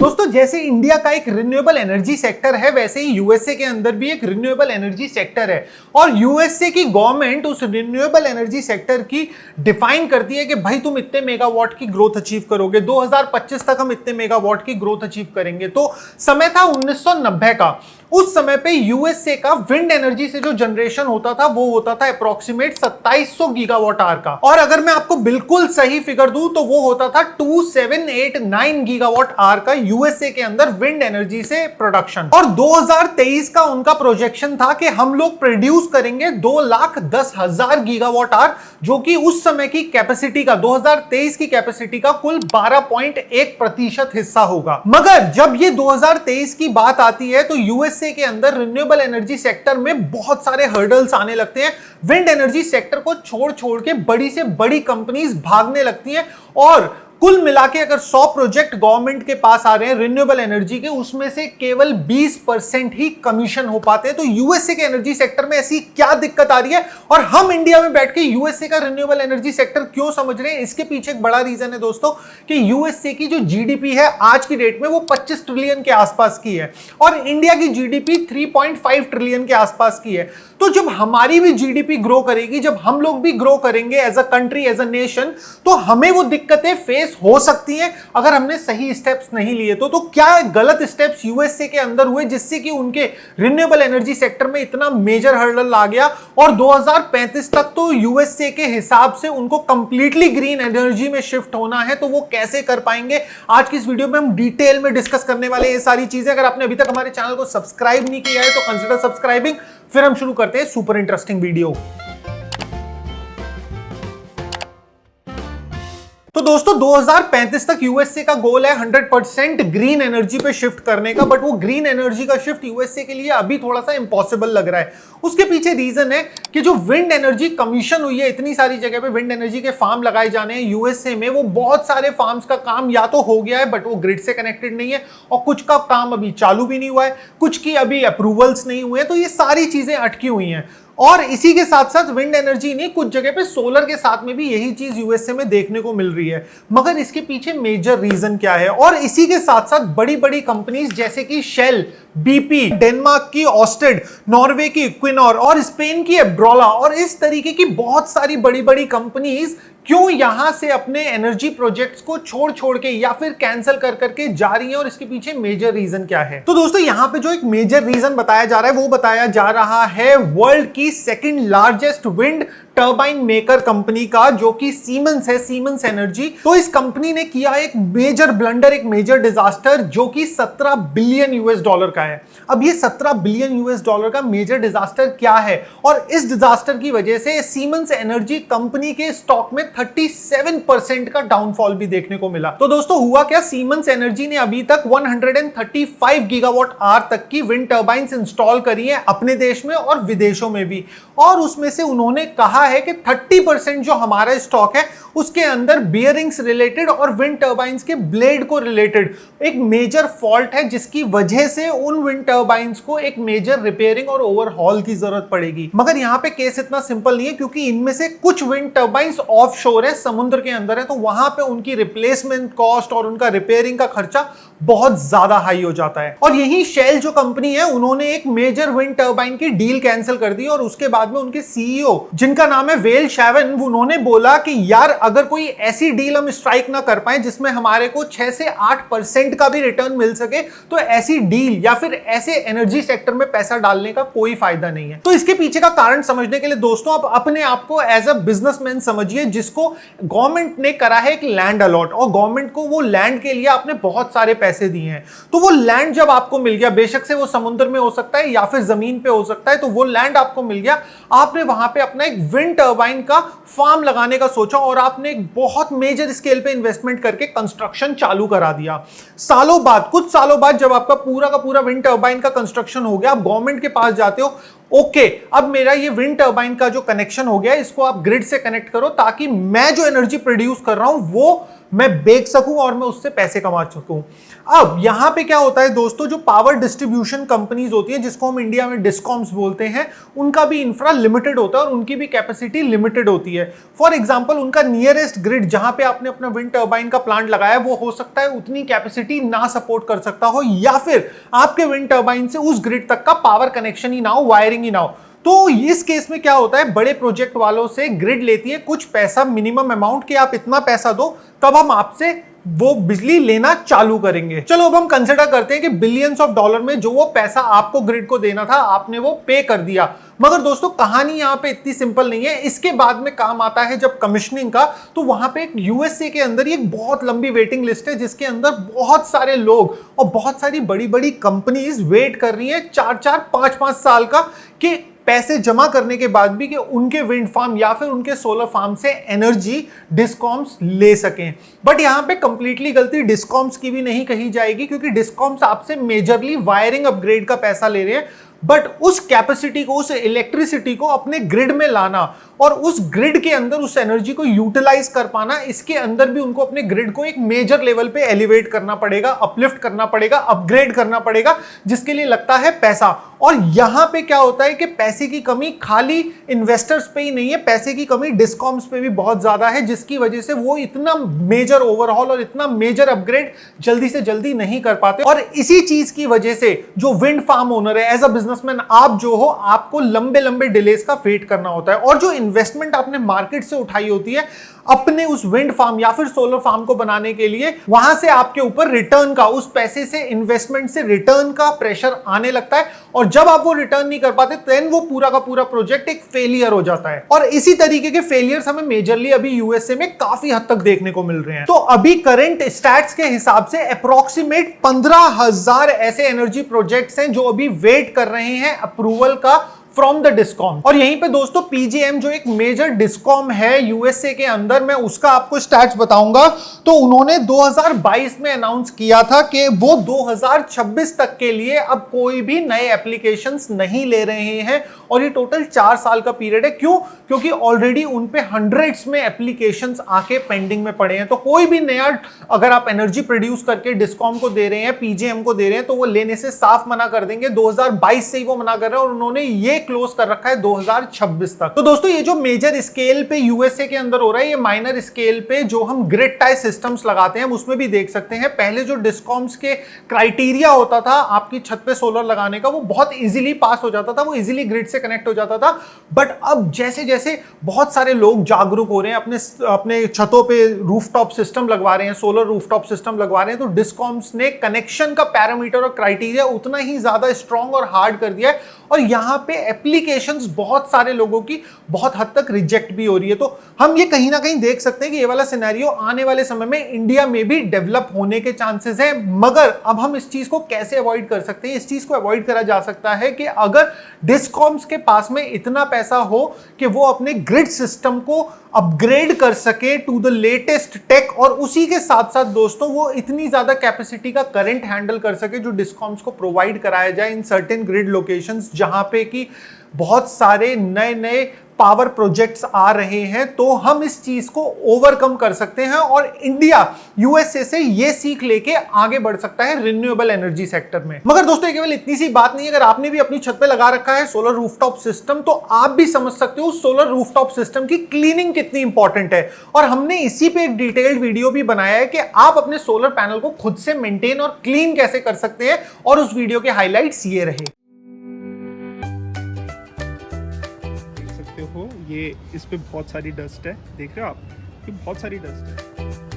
दोस्तों जैसे इंडिया का एक रिन्यूएबल एनर्जी सेक्टर है, वैसे ही यूएसए के अंदर भी एक रिन्यूएबल एनर्जी सेक्टर है। और यूएसए की गवर्नमेंट उस रिन्यूएबल एनर्जी सेक्टर की डिफाइन करती है कि भाई तुम इतने मेगावाट की ग्रोथ अचीव करोगे, 2025 तक हम इतने मेगावाट की ग्रोथ अचीव करेंगे। तो समय था 1990 का। उस समय पे यूएसए का विंड एनर्जी से जो जनरेशन होता था वो होता था अप्रोक्सीमेट 2700 गीगावाट आवर का। और अगर मैं आपको बिल्कुल सही फिगर दूं तो वो होता था 2789 गीगावाट आवर का यूएसए के अंदर विंड एनर्जी से प्रोडक्शन। और 2023 का उनका प्रोजेक्शन था कि हम लोग प्रोड्यूस करेंगे 2,10,000 गीगावाट आवर, जो कि उस समय की कैपेसिटी का 2023 की कैपेसिटी का कुल 12.1% हिस्सा होगा। मगर जब ये 2023 की बात आती है तो यूएसए के अंदर रिन्यूएबल एनर्जी सेक्टर में बहुत सारे हर्डल्स आने लगते हैं। विंड एनर्जी सेक्टर को छोड़ के बड़ी से बड़ी कंपनीज भागने लगती हैं और कुल मिला के अगर 100 प्रोजेक्ट गवर्नमेंट के पास आ रहे हैं रिन्यूएबल एनर्जी के, उसमें से केवल 20% ही कमीशन हो पाते हैं। तो यूएसए के एनर्जी सेक्टर में ऐसी क्या दिक्कत आ रही है और हम इंडिया में बैठ के यूएसए का रिन्यूएबल एनर्जी सेक्टर क्यों समझ रहे हैं? इसके पीछे एक बड़ा रीजन है दोस्तों कि यूएसए की जो जीडीपी है आज की डेट में वो 25 ट्रिलियन के आसपास की है और इंडिया की जीडीपी 3.5 ट्रिलियन के आसपास की है। तो जब हमारी भी जीडीपी ग्रो करेगी, जब हम लोग भी ग्रो करेंगे as a country, as a nation, तो हमें वो दिक्कतें फेस हो सकती हैं अगर हमने सही स्टेप्स नहीं लिए तो क्या गलत स्टेप्स यूएसए के अंदर हुए जिससे कि उनके रिन्यूएबल एनर्जी सेक्टर में इतना मेजर हर्डल आ गया और 2035 तक तो यूएसए के हिसाब से उनको कंप्लीटली ग्रीन एनर्जी में शिफ्ट होना है। तो वो कैसे कर पाएंगे, आज की इस वीडियो में हम डिटेल में डिस्कस करने वाले ये सारी चीजें। अगर आपने अभी तक हमारे चैनल को सब्सक्राइब नहीं किया है तो कंसिडर सब्सक्राइबिंग। फिर हम शुरू करते हैं सुपर इंटरेस्टिंग वीडियो। तो दोस्तों 2035 तक यूएसए का गोल है 100% ग्रीन एनर्जी पे शिफ्ट करने का, बट वो ग्रीन एनर्जी का शिफ्ट यूएसए के लिए अभी थोड़ा सा इंपॉसिबल लग रहा है। उसके पीछे रीजन है कि जो विंड एनर्जी कमीशन हुई है, इतनी सारी जगह पे विंड एनर्जी के फार्म लगाए जाने हैं यूएसए में, वो बहुत सारे फार्म्स का काम या तो हो गया है बट वो ग्रिड से कनेक्टेड नहीं है और कुछ का काम अभी चालू भी नहीं हुआ है, कुछ की अभी अप्रूवल्स नहीं हुए हैं। तो ये सारी चीजें अटकी हुई हैं। और इसी के साथ साथ विंड एनर्जी नहीं, कुछ जगह पे सोलर के साथ में भी यही चीज यूएसए में देखने को मिल रही है। मगर इसके पीछे मेजर रीजन क्या है? और इसी के साथ साथ बड़ी बड़ी कंपनीज जैसे कि शेल, बीपी, डेनमार्क की ऑस्टेड, नॉर्वे की इक्विनोर और स्पेन की एब्रोला और इस तरीके की बहुत सारी बड़ी बड़ी कंपनीज क्यों यहां से अपने एनर्जी प्रोजेक्ट्स को छोड़ के या फिर कैंसिल कर करके जा रही है और इसके पीछे मेजर रीजन क्या है? तो दोस्तों यहां पे जो एक मेजर रीजन बताया जा रहा है वो बताया जा रहा है वर्ल्ड की second largest wind turbine maker company का, जो कि सीमेंस है, सीमेंस एनर्जी। तो इस कंपनी ने किया एक मेजर ब्लंडर, एक मेजर डिजास्टर जो कि 17 बिलियन यूएस डॉलर का है। अब ये 17 बिलियन यूएस डॉलर का मेजर डिजास्टर क्या है? और इस डिजास्टर की वजह से सीमेंस एनर्जी कंपनी के स्टॉक में 37% का डाउनफॉल भी देखने को मिला। तो दोस्तों हुआ क्या, सीमेंस एनर्जी ने अभी तक 135 गीगावाट आवर तक की विंड टर्बाइंस इंस्टॉल करी है अपने देश में और विदेशों में भी। और उसमें से उन्होंने कहा है कि 30% जो हमारा स्टॉक है उसके अंदर बियरिंग्स रिलेटेड और विंड टर्बाइंस के ब्लेड को रिलेटेड एक मेजर फॉल्ट है, जिसकी वजह से उन विंड टर्बाइंस को एक मेजर रिपेयरिंग और ओवरहॉल की जरूरत पड़ेगी। मगर यहां पे केस इतना सिंपल नहीं है, क्योंकि इनमें से कुछ विंड टर्बाइंस ऑफशोर है, समुद्र के अंदर है, तो वहां पे उनकी रिप्लेसमेंट कॉस्ट और उनका रिपेयरिंग का खर्चा बहुत ज्यादा हाई हो जाता है। और यही शेल जो कंपनी है, उन्होंने एक मेजर विंड टर्बाइन की डील कैंसिल कर दी और उसके बाद में उनके सीईओ, जिनका नाम है वेल शैवन, उन्होंने बोला कि यार अगर कोई ऐसी डील हम स्ट्राइक ना कर पाए जिसमें हमारे को 6 से 8% का भी रिटर्न मिल सके, तो ऐसी डील या फिर ऐसे एनर्जी सेक्टर में पैसा डालने का कोई फायदा नहीं है। तो इसके पीछे का कारण समझने के लिए दोस्तों आप अपने आप को एज अ बिजनेसमैन समझिए, जिसको गवर्नमेंट ने करा है एक लैंड अलॉट और गवर्नमेंट को वो लैंड के लिए आपने बहुत सारे पैसे दिए हैं। तो वो लैंड जब आपको मिल गया, बेशक से वो समुद्र में हो सकता है या फिर जमीन पे हो सकता है, तो वो लैंड आपको मिल गया, आपने वहां पे अपना एक विंड टर्बाइन का फार्म लगाने का सोचा और आपने एक बहुत मेजर स्केल पे इन्वेस्टमेंट करके कंस्ट्रक्शन चालू करा दिया। सालों बाद, कुछ सालों बाद जब आपका पूरा का पूरा विंड टर्बाइन का कंस्ट्रक्शन हो गया, आप गवर्नमेंट के पास जाते हो, ओके अब मेरा ये विंड टर्बाइन का जो कनेक्शन हो गया इसको आप ग्रिड से कनेक्ट करो ताकि मैं जो एनर्जी प्रोड्यूस कर रहा हूं वो मैं बेच सकूं और मैं उससे पैसे कमा सकूं। अब यहां पे क्या होता है दोस्तों, जो पावर डिस्ट्रीब्यूशन कंपनीज होती हैं जिसको हम इंडिया में डिस्कॉम्स बोलते हैं, उनका भी इंफ्रा लिमिटेड होता है और उनकी भी कैपेसिटी लिमिटेड होती है। फॉर एग्जांपल उनका नियरेस्ट ग्रिड जहां पे आपने अपना विंड टर्बाइन का प्लांट लगाया वो हो सकता है उतनी कैपेसिटी ना सपोर्ट कर सकता हो, या फिर आपके विंड टर्बाइन से उस ग्रिड तक का पावर कनेक्शन ही ना हो, वायरिंग ही ना हो। तो इस केस में क्या होता है, बड़े प्रोजेक्ट वालों से ग्रिड लेती है कुछ पैसा, मिनिमम अमाउंट कि आप इतना पैसा दो तब हम आपसे वो बिजली लेना चालू करेंगे। चलो अब हम कंसिडर करते हैं कि बिलियंस ऑफ डॉलर में जो वो पैसा आपको ग्रिड को देना था आपने वो पे कर दिया। मगर दोस्तों कहानी यहां पे इतनी सिंपल नहीं है, इसके बाद में काम आता है जब कमिश्निंग का। तो वहां पे एक यूएसए के अंदर एक बहुत लंबी वेटिंग लिस्ट है जिसके अंदर बहुत सारे लोग और बहुत सारी बड़ी बड़ी कंपनीज वेट कर रही है 4-4, 5-5 साल का, कि पैसे जमा करने के बाद भी कि उनके विंड फार्म या फिर उनके सोलर फार्म से एनर्जी डिस्कॉम्स ले सकें। बट यहां पे कंप्लीटली गलती डिस्कॉम्स की भी नहीं कही जाएगी, क्योंकि डिस्कॉम्स आपसे मेजरली वायरिंग अपग्रेड का पैसा ले रहे हैं, बट उस कैपेसिटी को, उस इलेक्ट्रिसिटी को अपने ग्रिड में लाना और उस ग्रिड के अंदर उस एनर्जी को यूटिलाइज कर पाना, इसके अंदर भी उनको अपने ग्रिड को एक मेजर लेवल पे एलिवेट करना पड़ेगा, अपलिफ्ट करना पड़ेगा, अपग्रेड करना पड़ेगा, जिसके लिए लगता है पैसा। और यहां पे क्या होता है कि पैसे की कमी खाली इन्वेस्टर्स पे ही नहीं है, पैसे की कमी डिस्कॉम्स पे भी बहुत ज्यादा है, जिसकी वजह से वो इतना मेजर ओवरहॉल और इतना मेजर अपग्रेड जल्दी से जल्दी नहीं कर पाते। और इसी चीज की वजह से जो विंड फार्म ओनर है, एज अ बिजनेसमैन आप जो हो, आपको लंबे लंबे डिलेज का वेट करना होता है। और जो इन्वेस्टमेंट आपने मार्केट से उठाई होती है अपने उस विंड फार्म या फिर सोलर फार्म को बनाने के लिए, वहां से आपके ऊपर रिटर्न का, उस पैसे से, इन्वेस्टमेंट से रिटर्न का प्रेशर आने लगता है। और जब आप वो रिटर्न नहीं कर पाते देन वो पूरा का पूरा प्रोजेक्ट एक फेलियर हो जाता है। और इसी तरीके के फेलियर्स हमें मेजरली अभी यूएसए में काफी हद तक देखने को मिल रहे हैं। तो अभी करंट स्टैट्स के हिसाब से अप्रोक्सीमेट 15,000 ऐसे एनर्जी प्रोजेक्ट्स हैं जो अभी वेट कर रहे हैं अप्रूवल का फ्रॉम द डिस्कॉम। और यहीं पे दोस्तों पीजीएम जो एक मेजर डिस्कॉम है यूएसए के अंदर, मैं उसका आपको स्टैट्स बताऊंगा। तो उन्होंने 2022 में अनाउंस किया था कि वो 2026 तक के लिए अब कोई भी नए एप्लीकेशंस नहीं ले रहे हैं, और ये टोटल 4 साल का पीरियड है। क्यों? क्योंकि ऑलरेडी उन पे हंड्रेड्स में एप्लीकेशंस आके पेंडिंग में पड़े हैं। तो कोई भी नया अगर आप एनर्जी प्रोड्यूस करके डिस्कॉम को दे रहे हैं, पीजीएम को दे रहे हैं, तो वो लेने से साफ मना कर देंगे। 2022 से ही वो मना कर रहे हैं और उन्होंने ये क्लोज कर रखा है 2026 तक। तो दोस्तों ये जो मेजर स्केल पे यूएसए के अंदर हो रहा है, ये माइनर स्केल पे जो हम ग्रिड टाई सिस्टम्स लगाते हैं उसमें भी देख सकते हैं। पहले जो डिस्कॉम्स के क्राइटेरिया होता था आपकी छत पे सोलर लगाने का, वो बहुत इजीली पास हो जाता था, वो इजीली ग्रिड से कनेक्ट हो जाता था। बट अब जैसे जैसे बहुत सारे लोग जागरूक हो रहे हैं, अपने छतों पे रूफटॉप सिस्टम लगवा रहे हैं, सोलर रूफटॉप सिस्टम लगवा रहे हैं, तो डिस्कॉम्स ने कनेक्शन का पैरामीटर और क्राइटेरिया उतना ही ज्यादा स्ट्रॉन्ग और हार्ड कर दिया है। और यहां पे एप्लीकेशंस बहुत सारे लोगों की बहुत हद तक रिजेक्ट भी हो रही है। तो हम ये कहीं ना कहीं देख सकते हैं कि ये वाला सिनेरियो आने वाले समय में इंडिया में भी डेवलप होने के चांसेस हैं। मगर अब हम इस चीज को कैसे अवॉइड कर सकते हैं? इस चीज को अवॉइड करा जा सकता है कि अगर डिस्कॉम्स के पास में इतना पैसा हो कि वो अपने ग्रिड सिस्टम को अपग्रेड कर सके टू द लेटेस्ट टेक, और उसी के साथ साथ दोस्तों वो इतनी ज्यादा कैपेसिटी का करंट हैंडल कर सके जो डिस्कॉम्स को प्रोवाइड कराया जाए इन सर्टेन ग्रिड लोकेशंस जहां पे कि बहुत सारे नए नए पावर प्रोजेक्ट्स आ रहे हैं। तो हम इस चीज को ओवरकम कर सकते हैं और इंडिया यूएसए से ये सीख लेके आगे बढ़ सकता है रिन्यूएबल एनर्जी सेक्टर में। मगर दोस्तों ये केवल इतनी सी बात नहीं है। अगर आपने भी अपनी छत पे लगा रखा है सोलर रूफटॉप सिस्टम, तो आप भी समझ सकते हो सोलर रूफटॉप सिस्टम की क्लीनिंग कितनी इंपॉर्टेंट है। और हमने इसी पे एक डिटेल्ड वीडियो भी बनाया है कि आप अपने सोलर पैनल को खुद से मेंटेन और क्लीन कैसे कर सकते हैं, और उस वीडियो के हाईलाइट्स ये रहे। हो ये इस पे बहुत सारी डस्ट है, देख रहे हो आप, ये बहुत सारी डस्ट है।